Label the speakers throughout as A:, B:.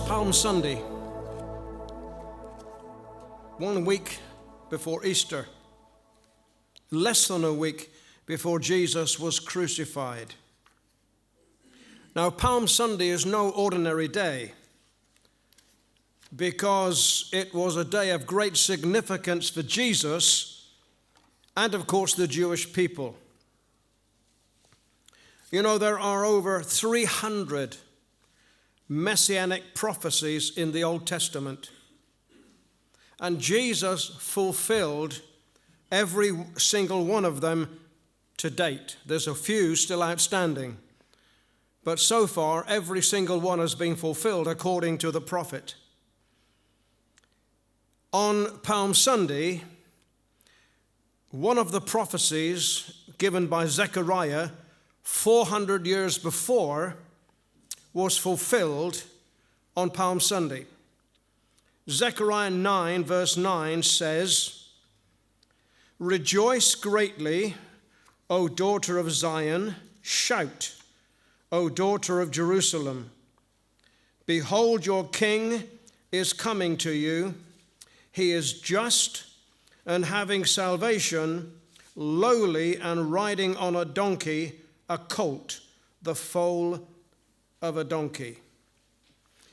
A: Palm Sunday, 1 week before Easter, less than a week before Jesus was crucified. Now, Palm Sunday is no ordinary day because it was a day of great significance for Jesus and, of course, the Jewish people. You know, there are over 300 messianic prophecies in the Old Testament, and Jesus fulfilled every single one of them to date. There's a few still outstanding, but so far every single one has been fulfilled according to the prophet. On Palm Sunday, one of the prophecies given by Zechariah 400 years before was fulfilled on Palm Sunday. Zechariah 9 verse 9 says, "Rejoice greatly, O daughter of Zion, shout, O daughter of Jerusalem. Behold, your king is coming to you. He is just and having salvation, lowly and riding on a donkey, a colt, the foal of a donkey."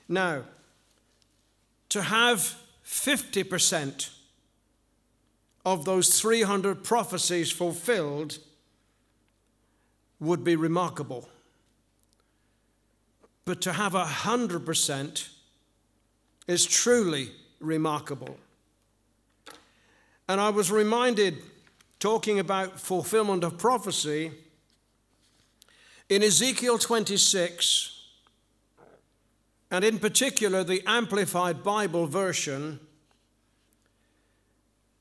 A: Now, to have 50% of those 300 prophecies fulfilled would be remarkable. But to have 100% is truly remarkable. And I was reminded, talking about fulfillment of prophecy, in Ezekiel 26, and in particular the Amplified Bible version,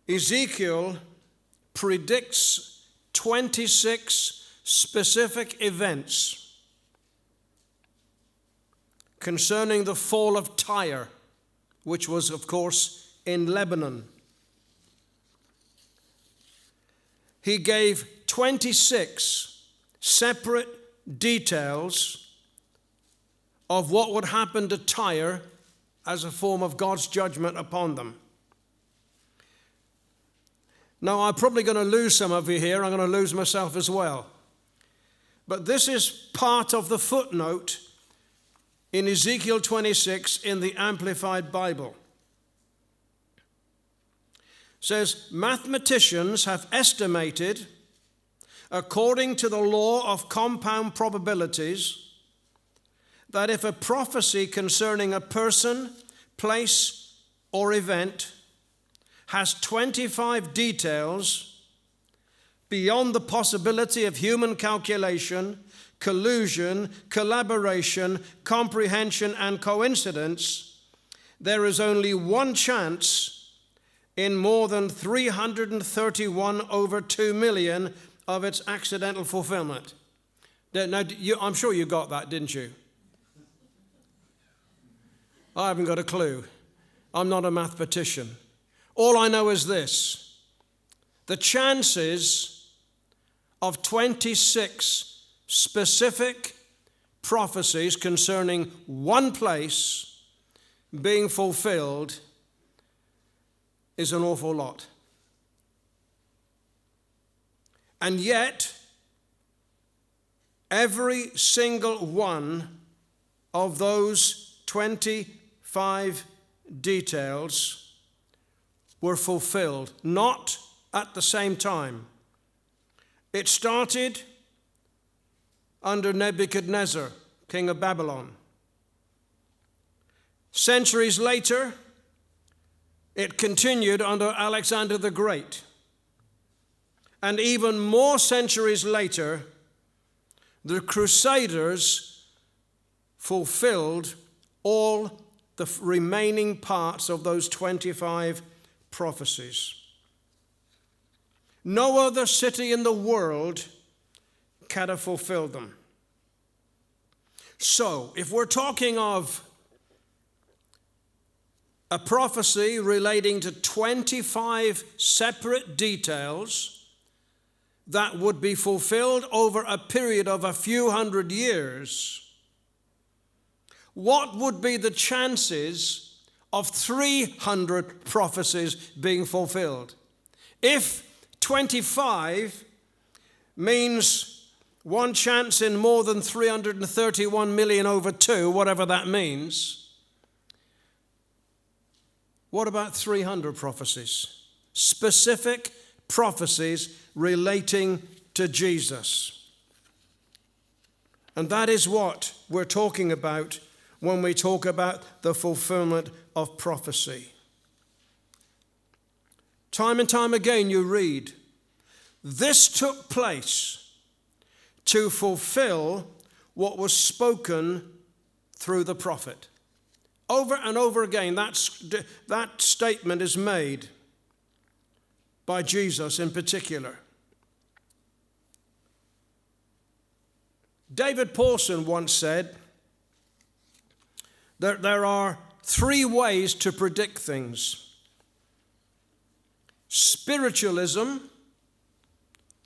A: Ezekiel predicts 26 specific events concerning the fall of Tyre, which was, of course, in Lebanon. He gave 26 separate details of what would happen to Tyre as a form of God's judgment upon them. Now, I'm probably going to lose some of you here. I'm going to lose myself as well. But this is part of the footnote in Ezekiel 26 in the Amplified Bible. It says, mathematicians have estimated, according to the law of compound probabilities, that if a prophecy concerning a person, place, or event has 25 details beyond the possibility of human calculation, collusion, collaboration, comprehension, and coincidence, there is only one chance in more than 331 over 2 million of its accidental fulfillment. Now, I'm sure you got that, didn't you? I haven't got a clue. I'm not a mathematician. All I know is this: the chances of 26 specific prophecies concerning one place being fulfilled is an awful lot. And yet, every single one of those 25 details were fulfilled, not at the same time. It started under Nebuchadnezzar, king of Babylon. Centuries later, it continued under Alexander the Great. And even more centuries later, the Crusaders fulfilled all the remaining parts of those 25 prophecies. No other city in the world can have fulfilled them. So, if we're talking of a prophecy relating to 25 separate details that would be fulfilled over a period of a few hundred years, what would be the chances of 300 prophecies being fulfilled? If 25 means one chance in more than 331 million over 2, whatever that means, what about 300 prophecies? Specific prophecies relating to Jesus. And that is what we're talking about when we talk about the fulfillment of prophecy. Time and time again you read, this took place to fulfill what was spoken through the prophet. Over and over again, that statement is made by Jesus in particular. David Pawson once said that there are 3 ways to predict things. Spiritualism,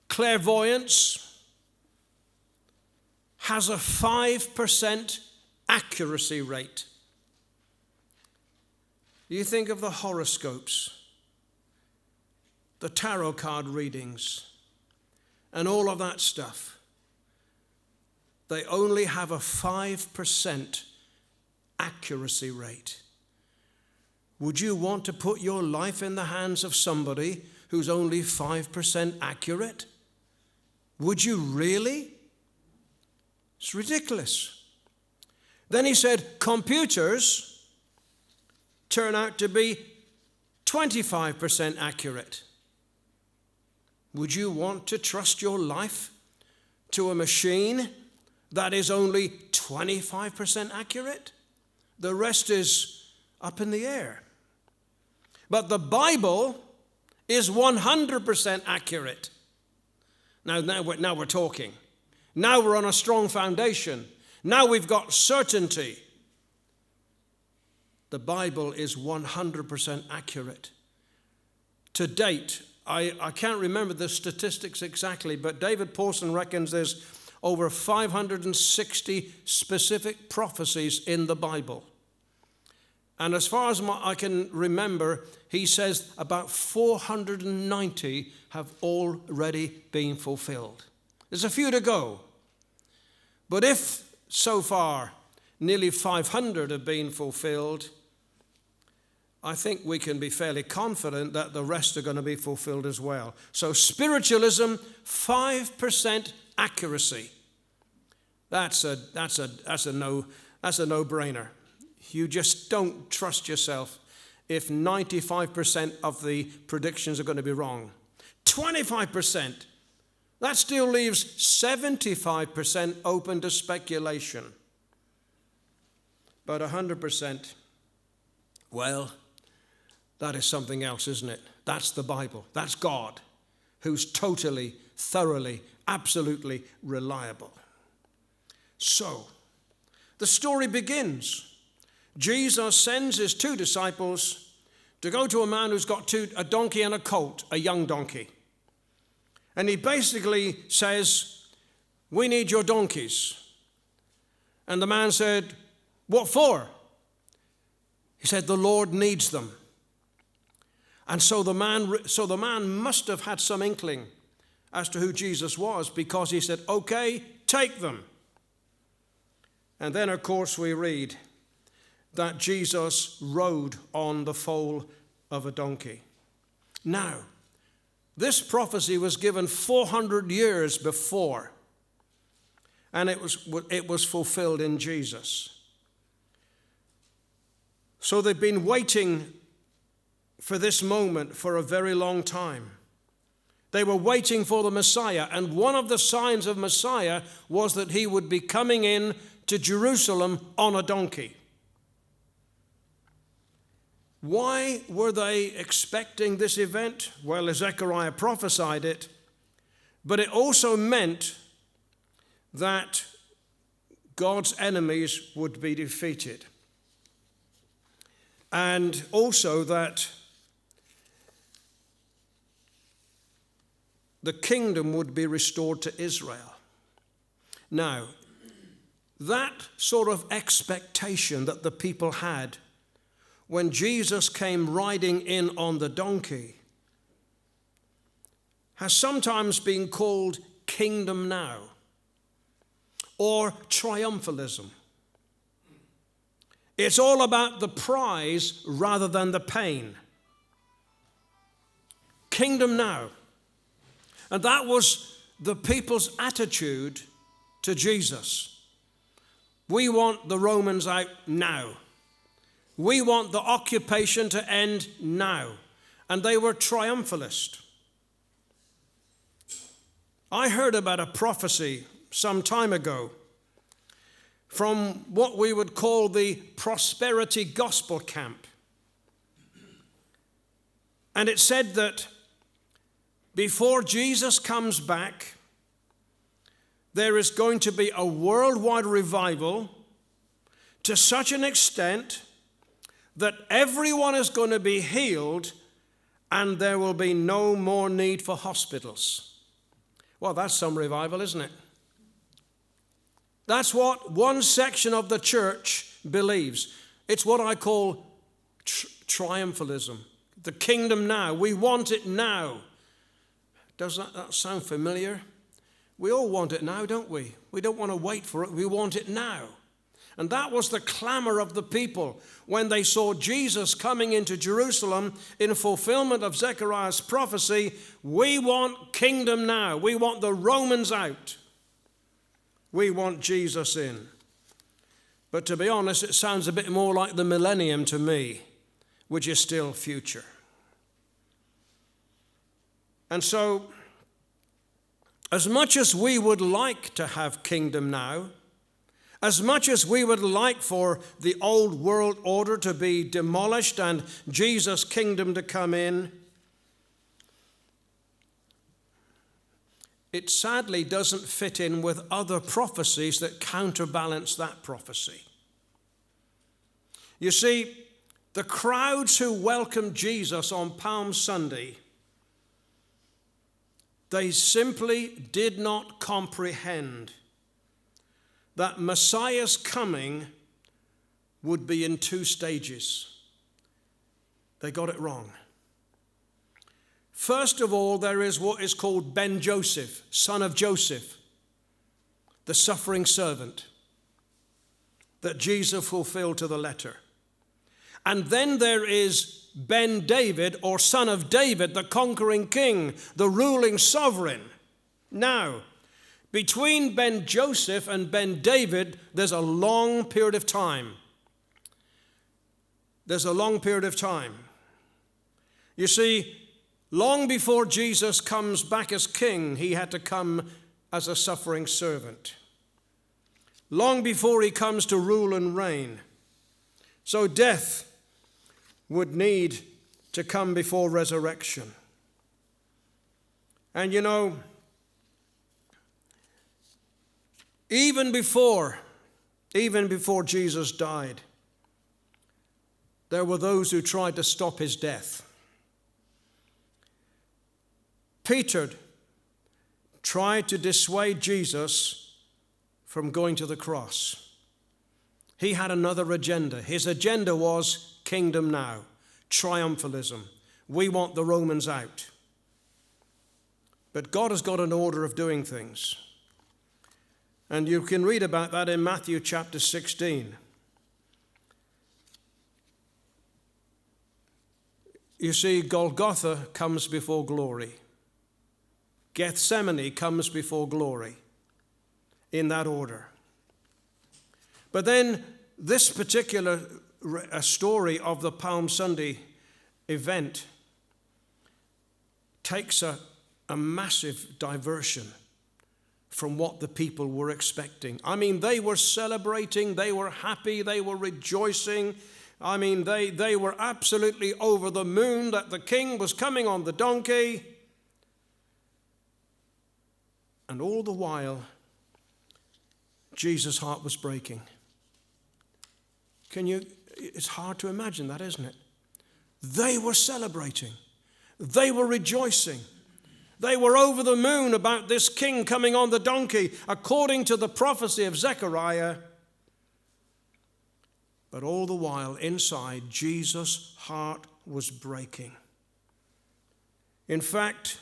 A: clairvoyance, has a 5% accuracy rate. You think of the horoscopes, the tarot card readings, and all of that stuff. They only have a 5% accuracy rate. Would you want to put your life in the hands of somebody who's only 5% accurate? Would you really? It's ridiculous. Then he said, computers turn out to be 25% accurate. Would you want to trust your life to a machine that is only 25% accurate? The rest is up in the air. But the Bible is 100% accurate. Now we're talking. Now we're on a strong foundation. Now we've got certainty. The Bible is 100% accurate. To date, I can't remember the statistics exactly, but David Pawson reckons there's over 560 specific prophecies in the Bible. And as far as I can remember, he says about 490 have already been fulfilled. There's a few to go. But if so far nearly 500 have been fulfilled, I think we can be fairly confident that the rest are going to be fulfilled as well. So spiritualism, 5% accuracy. That's a no-brainer. You just don't trust yourself if 95% of the predictions are going to be wrong. 25%. That still leaves 75% open to speculation. But 100%, well, that is something else, isn't it? That's the Bible. That's God, who's totally, thoroughly, absolutely reliable. So, the story begins. Jesus sends his 2 disciples to go to a man who's got a donkey and a colt, a young donkey. And he basically says, we need your donkeys. And the man said, what for? He said, the Lord needs them. And so the man must have had some inkling as to who Jesus was, because he said, okay, take them. And then, of course, we read that Jesus rode on the foal of a donkey. Now, this prophecy was given 400 years before, and it was fulfilled in Jesus. So they've been waiting for this moment for a very long time. They were waiting for the Messiah, and one of the signs of Messiah was that he would be coming in to Jerusalem on a donkey. Why were they expecting this event? Well, Zechariah prophesied it, but it also meant that God's enemies would be defeated, and also that the kingdom would be restored to Israel. Now, that sort of expectation that the people had when Jesus came riding in on the donkey has sometimes been called kingdom now or triumphalism. It's all about the prize rather than the pain. Kingdom now. And that was the people's attitude to Jesus. We want the Romans out now. We want the occupation to end now. And they were triumphalist. I heard about a prophecy some time ago from what we would call the prosperity gospel camp. And it said that before Jesus comes back, there is going to be a worldwide revival to such an extent that everyone is going to be healed and there will be no more need for hospitals. Well, that's some revival, isn't it? That's what one section of the church believes. It's what I call triumphalism. The kingdom now. We want it now. Does that sound familiar? We all want it now, don't we? We don't want to wait for it. We want it now. And that was the clamor of the people when they saw Jesus coming into Jerusalem in fulfillment of Zechariah's prophecy. We want kingdom now. We want the Romans out. We want Jesus in. But to be honest, it sounds a bit more like the millennium to me, which is still future. And so, as much as we would like to have kingdom now, as much as we would like for the old world order to be demolished and Jesus' kingdom to come in, it sadly doesn't fit in with other prophecies that counterbalance that prophecy. You see, the crowds who welcomed Jesus on Palm Sunday, they simply did not comprehend that Messiah's coming would be in two stages. They got it wrong. First of all, there is what is called Ben Joseph, son of Joseph, the suffering servant that Jesus fulfilled to the letter. And then there is Ben David, or son of David, the conquering king, the ruling sovereign. Now, between Ben Joseph and Ben David, there's a long period of time. There's a long period of time. You see, long before Jesus comes back as king, he had to come as a suffering servant. Long before he comes to rule and reign. So death would need to come before resurrection. And you know, even before Jesus died, there were those who tried to stop his death. Peter tried to dissuade Jesus from going to the cross. He had another agenda. His agenda was kingdom now, triumphalism. We want the Romans out. But God has got an order of doing things. And you can read about that in Matthew chapter 16. You see, Golgotha comes before glory. Gethsemane comes before glory, in that order. But then this particular story of the Palm Sunday event takes a massive diversion from what the people were expecting. I mean, they were celebrating, they were happy, they were rejoicing. I mean, they were absolutely over the moon that the king was coming on the donkey. And all the while, Jesus' heart was breaking. It's hard to imagine that, isn't it? They were celebrating. They were rejoicing. They were over the moon about this king coming on the donkey, according to the prophecy of Zechariah. But all the while, inside, Jesus' heart was breaking. In fact,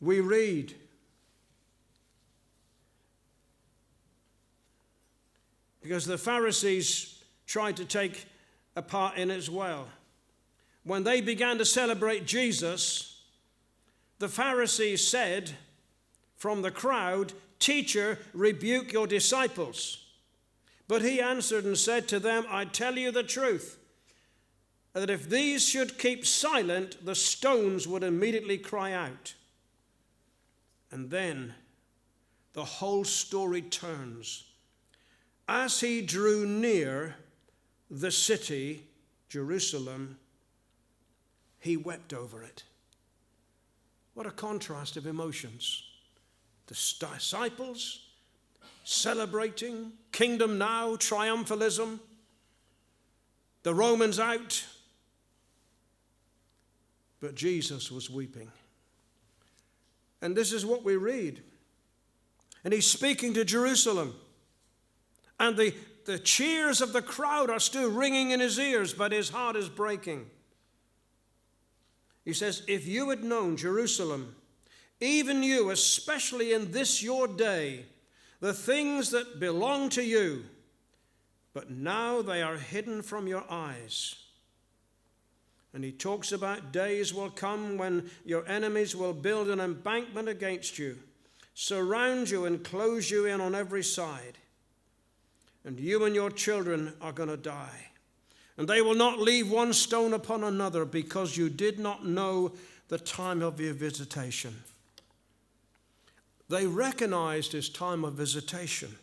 A: we read because the Pharisees tried to take a part in it as well. When they began to celebrate Jesus, the Pharisees said from the crowd, "Teacher, rebuke your disciples." But he answered and said to them, "I tell you the truth, that if these should keep silent, the stones would immediately cry out." And then the whole story turns. As he drew near the city, Jerusalem, he wept over it. What a contrast of emotions. The disciples celebrating, kingdom now, triumphalism. The Romans out. But Jesus was weeping. And this is what we read. And he's speaking to Jerusalem. And the cheers of the crowd are still ringing in his ears, but his heart is breaking. He says, "If you had known, Jerusalem, even you, especially in this your day, the things that belong to you, but now they are hidden from your eyes." And he talks about days will come when your enemies will build an embankment against you, surround you and close you in on every side. And you and your children are going to die. And they will not leave one stone upon another, because you did not know the time of your visitation. They recognized his time of visitation,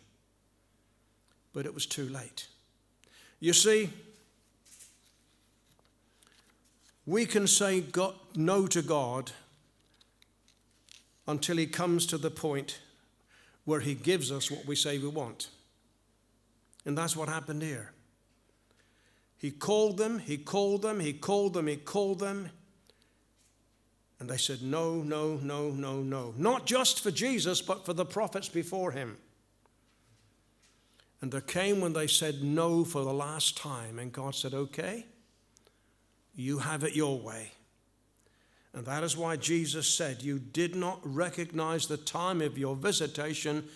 A: but it was too late. You see, we can say no to God until he comes to the point where he gives us what we say we want. And that's what happened here. He called them, he called them, he called them, he called them. And they said, no, no, no, no, no. Not just for Jesus, but for the prophets before him. And there came when they said no for the last time. And God said, okay, you have it your way. And that is why Jesus said, you did not recognize the time of your visitation,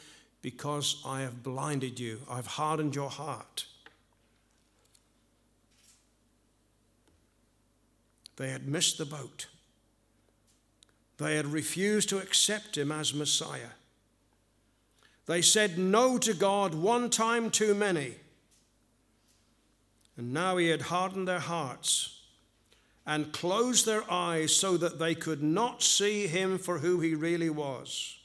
A: because I have blinded you. I've hardened your heart. They had missed the boat. They had refused to accept him as Messiah. They said no to God one time too many. And now he had hardened their hearts and closed their eyes so that they could not see him for who he really was.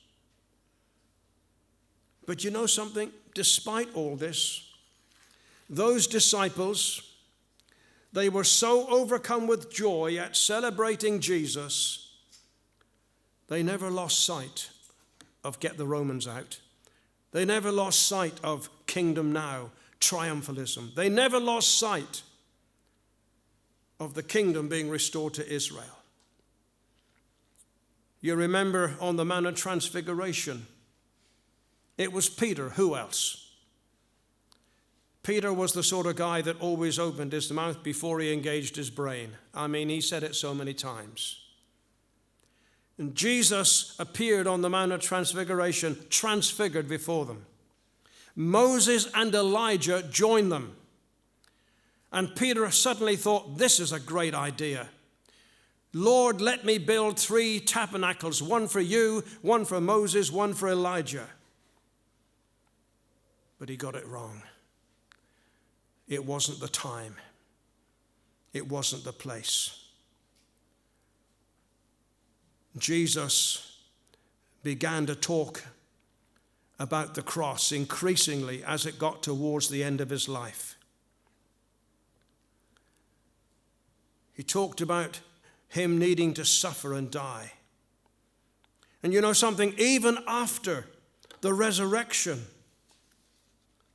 A: But you know something? Despite all this, those disciples, they were so overcome with joy at celebrating Jesus, they never lost sight of get the Romans out. They never lost sight of kingdom now, triumphalism. They never lost sight of the kingdom being restored to Israel. You remember on the Mount of Transfiguration, it was Peter. Who else? Peter was the sort of guy that always opened his mouth before he engaged his brain. I mean, he said it so many times. And Jesus appeared on the Mount of Transfiguration, transfigured before them. Moses and Elijah joined them. And Peter suddenly thought, this is a great idea. Lord, let me build 3 tabernacles, one for you, one for Moses, one for Elijah. But he got it wrong. It wasn't the time. It wasn't the place. Jesus began to talk about the cross increasingly as it got towards the end of his life. He talked about him needing to suffer and die. And you know something? Even after the resurrection,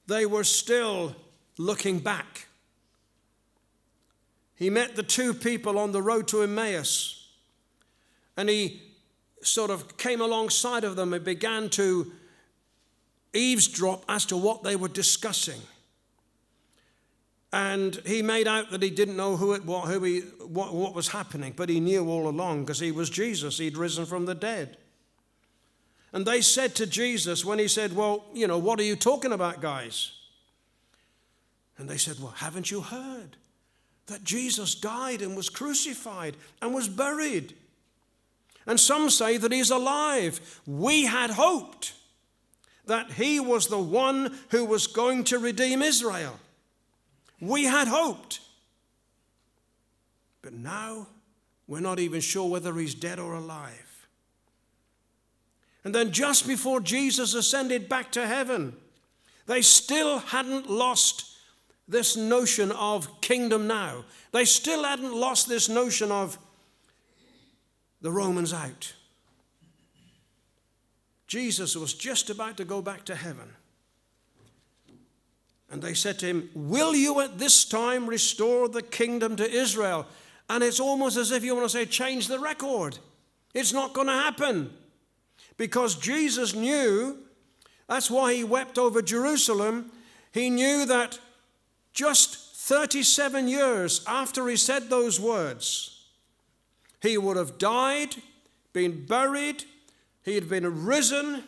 A: they were still looking back. He met the 2 people on the road to Emmaus, and he sort of came alongside of them and began to eavesdrop as to what they were discussing. And he made out that he didn't know what was happening, but he knew all along because he was Jesus. He'd risen from the dead. And they said to Jesus when he said, well, what are you talking about, guys? And they said, well, haven't you heard that Jesus died and was crucified and was buried? And some say that he's alive. We had hoped that he was the one who was going to redeem Israel. We had hoped. But now we're not even sure whether he's dead or alive. And then just before Jesus ascended back to heaven, they still hadn't lost this notion of kingdom now. They still hadn't lost this notion of the Romans out. Jesus was just about to go back to heaven. And they said to him, will you at this time restore the kingdom to Israel? And it's almost as if you want to say, change the record. It's not going to happen. Because Jesus knew, that's why he wept over Jerusalem. He knew that just 37 years after he said those words, he would have died, been buried, he had been risen.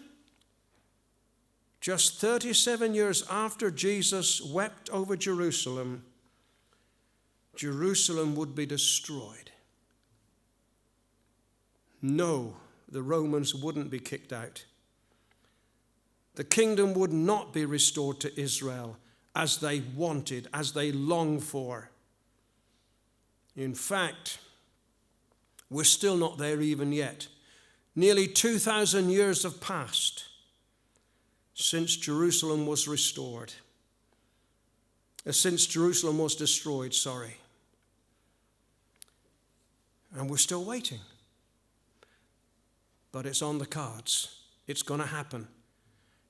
A: Just 37 years after Jesus wept over Jerusalem, Jerusalem would be destroyed. No, the Romans wouldn't be kicked out. The kingdom would not be restored to Israel as they wanted, as they longed for. In fact, we're still not there even yet. Nearly 2,000 years have passed since Jerusalem was restored. Since Jerusalem was destroyed, And we're still waiting. But it's on the cards. It's going to happen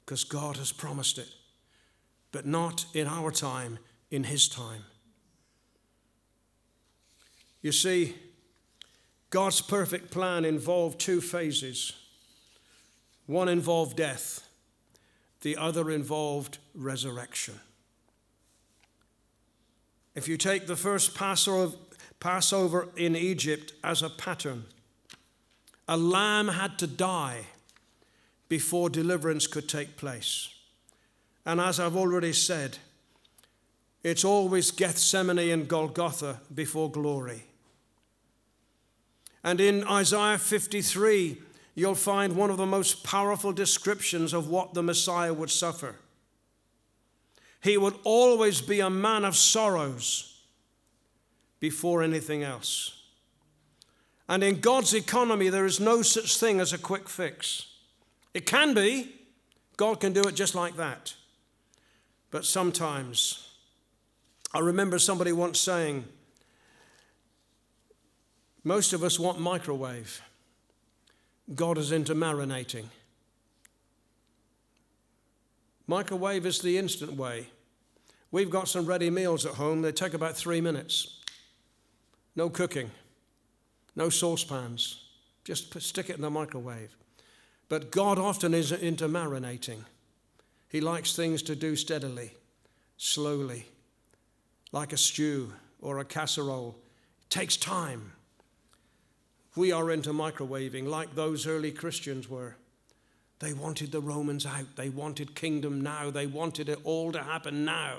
A: because God has promised it. But not in our time, in his time. You see, God's perfect plan involved two phases. One involved death. The other involved resurrection. If you take the first Passover in Egypt as a pattern, a lamb had to die before deliverance could take place. And as I've already said, it's always Gethsemane and Golgotha before glory. And in Isaiah 53, you'll find one of the most powerful descriptions of what the Messiah would suffer. He would always be a man of sorrows before anything else. And in God's economy, there is no such thing as a quick fix. It can be. God can do it just like that. But sometimes, I remember somebody once saying, most of us want microwave. God is into marinating. Microwave is the instant way. We've got some ready meals at home. They take about 3 minutes. No cooking. No saucepans. Just stick it in the microwave. But God often is into marinating. He likes things to do steadily, slowly, like a stew or a casserole. It takes time. We are into microwaving like those early Christians were. They wanted the Romans out. They wanted kingdom now. They wanted it all to happen now.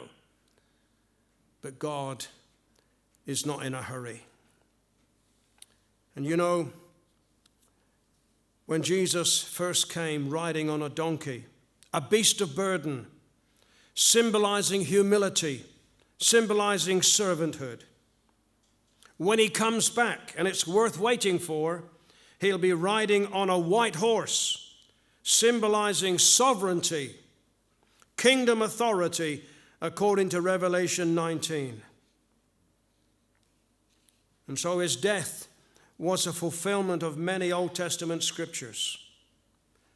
A: But God is not in a hurry. And you know, when Jesus first came riding on a donkey, a beast of burden, symbolizing humility, symbolizing servanthood. When he comes back, and it's worth waiting for, he'll be riding on a white horse, symbolizing sovereignty, kingdom authority, according to Revelation 19. And so his death was a fulfillment of many Old Testament scriptures.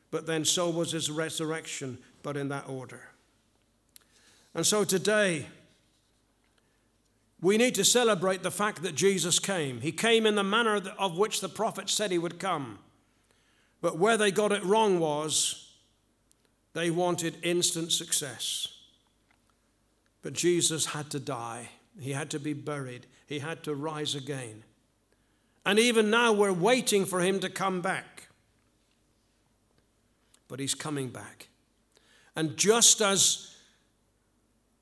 A: But then so was his resurrection, but in that order. And so today, we need to celebrate the fact that Jesus came. He came in the manner of which the prophet said he would come. But where they got it wrong was they wanted instant success. But Jesus had to die. He had to be buried. He had to rise again. And even now we're waiting for him to come back. But he's coming back. And just as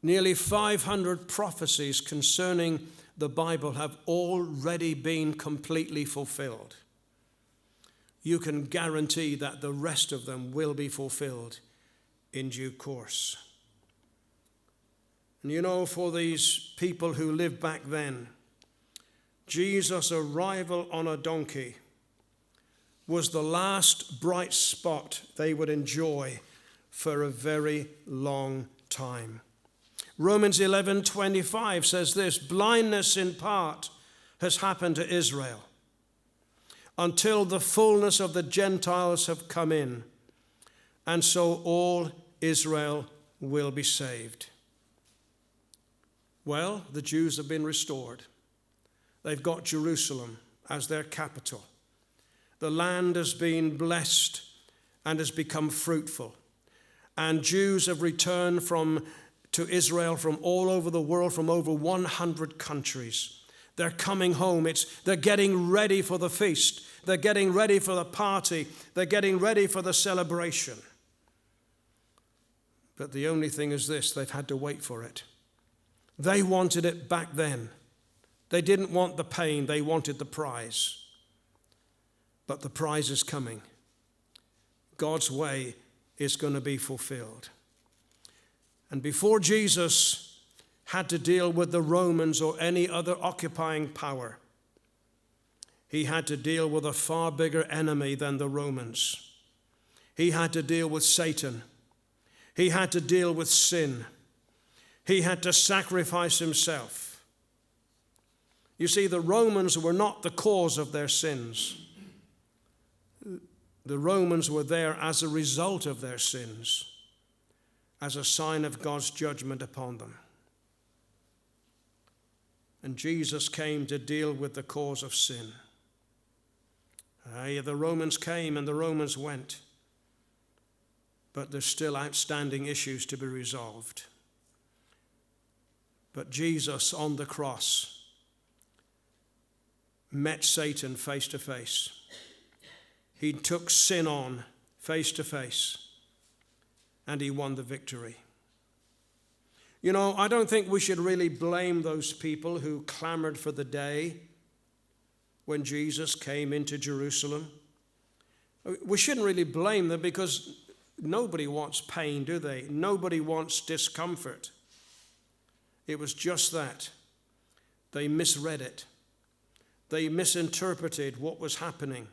A: nearly 500 prophecies concerning the Bible have already been completely fulfilled, you can guarantee that the rest of them will be fulfilled in due course. And you know, for these people who lived back then, Jesus' arrival on a donkey was the last bright spot they would enjoy for a very long time. Romans 11:25 says this, blindness in part has happened to Israel until the fullness of the Gentiles have come in, and so all Israel will be saved. Well, the Jews have been restored. They've got Jerusalem as their capital. The land has been blessed and has become fruitful. And Jews have returned to Israel from all over the world, from over 100 countries. They're coming home. They're getting ready for the feast. They're getting ready for the party. They're getting ready for the celebration. But the only thing is this, they've had to wait for it. They wanted it back then. They didn't want the pain, they wanted the prize. But the prize is coming. God's way is going to be fulfilled. And before Jesus had to deal with the Romans or any other occupying power, he had to deal with a far bigger enemy than the Romans. He had to deal with Satan. He had to deal with sin. He had to sacrifice himself. You see, the Romans were not the cause of their sins. The Romans were there as a result of their sins, as a sign of God's judgment upon them. And Jesus came to deal with the cause of sin. The Romans came and the Romans went, but there's still outstanding issues to be resolved. But Jesus on the cross met Satan face to face. He took sin on face to face, and he won the victory. You know, I don't think we should really blame those people who clamored for the day when Jesus came into Jerusalem. We shouldn't really blame them because nobody wants pain, do they? Nobody wants discomfort. It was just that. They misread it. They misinterpreted what was happening.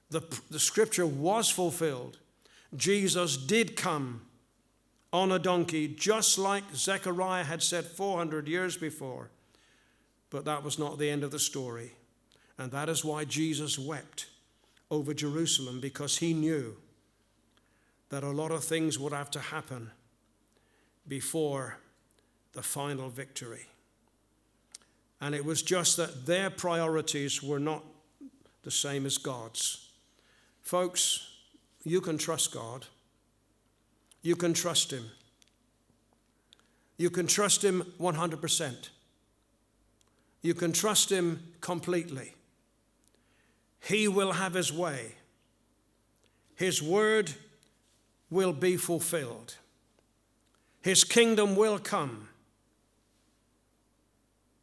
A: The scripture was fulfilled. Jesus did come on a donkey, just like Zechariah had said 400 years before. But that was not the end of the story. And that is why Jesus wept over Jerusalem, because he knew that a lot of things would have to happen before the final victory. And it was just that their priorities were not the same as God's. Folks, you can trust God. You can trust him. You can trust him 100%. You can trust him completely. He will have his way. His word will be fulfilled. His kingdom will come,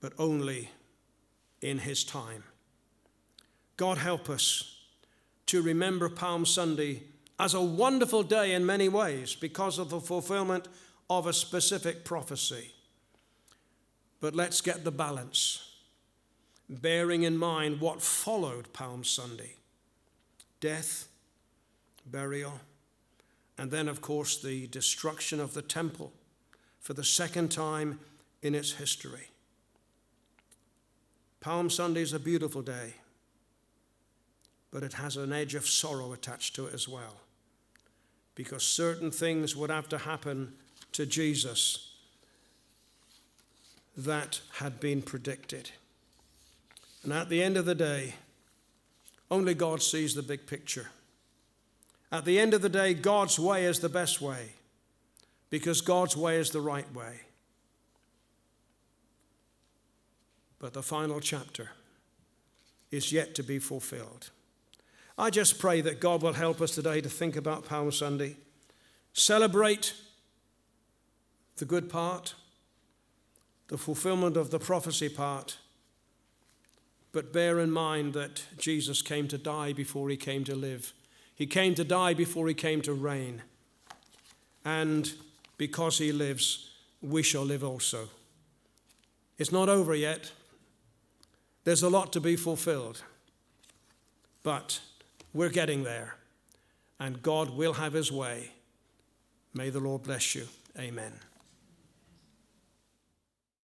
A: but only in his time. God help us to remember Palm Sunday as a wonderful day in many ways because of the fulfillment of a specific prophecy. But let's get the balance, bearing in mind what followed Palm Sunday: death, burial, and then, of course, the destruction of the temple for the second time in its history. Palm Sunday is a beautiful day, but it has an edge of sorrow attached to it as well, because certain things would have to happen to Jesus that had been predicted. And at the end of the day, only God sees the big picture. At the end of the day, God's way is the best way, because God's way is the right way. But the final chapter is yet to be fulfilled. I just pray that God will help us today to think about Palm Sunday, celebrate the good part, the fulfillment of the prophecy part, but bear in mind that Jesus came to die before he came to live. He came to die before he came to reign. And because he lives, we shall live also. It's not over yet. There's a lot to be fulfilled. But we're getting there. And God will have his way. May the Lord bless you. Amen.